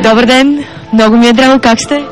Добър ден! Много ми е драго, как сте?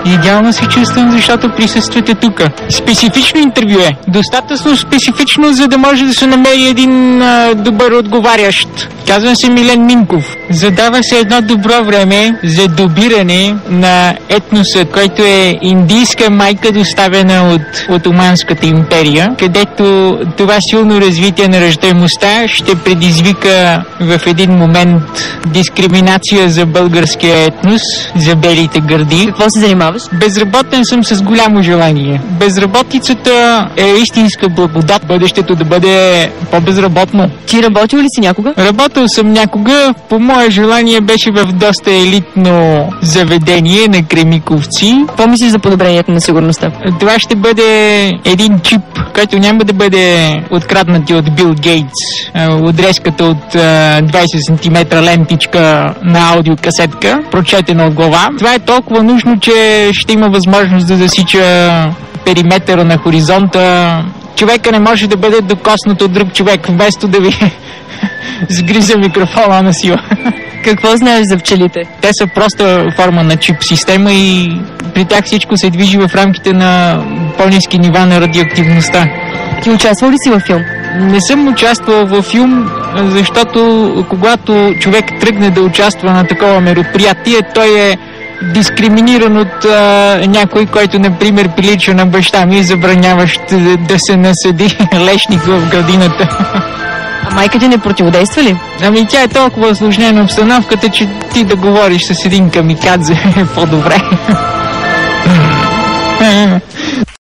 Идеално се чувствам, защото присъствате тук. Специфично интервю е. Достатъчно специфично, за да може да се намери един добър отговарящ. Казвам се Милен Минков. Задава се едно добро време за добиране на етноса, който е индийска майка, доставена от Оманската империя, където това силно развитие на раждаемостта ще предизвика в един момент дискриминация за българския етнос, за белите гърди. Какво се занимаваш? Безработен съм с голямо желание. Безработицата е истинска благодат. Бъдещето да бъде по-безработно. Ти работил ли си някога? Работил съм някога. По мое желание беше в доста елитно заведение на Кремиковци. Какво мислиш за подобрението на сигурността? Това ще бъде един чип, който няма да бъде откраднати от Бил Гейтс. Отрезката от 20 см лентичка на аудиокасетка, прочетена от глава. Това е толкова нужно, че ще има възможност да засича периметъра на хоризонта. Човека не може да бъде докоснат от друг човек, вместо да ви сгриза микрофона на сила. Какво знаеш за пчелите? Те са проста форма на чип система и при тях всичко се движи в рамките на по-ниски нива на радиоактивността. Ти участвал ли си във филм? Не съм участвал във филм, защото когато човек тръгне да участва на такова мероприятие, той е дискриминиран от някой, който, например, прилича на баща ми, забраняващ да се насъди лешник в градината. А майка ти не противодейства ли? Ами тя е толкова осложнена обстановката, че ти да говориш с един камикадзе е по-добре.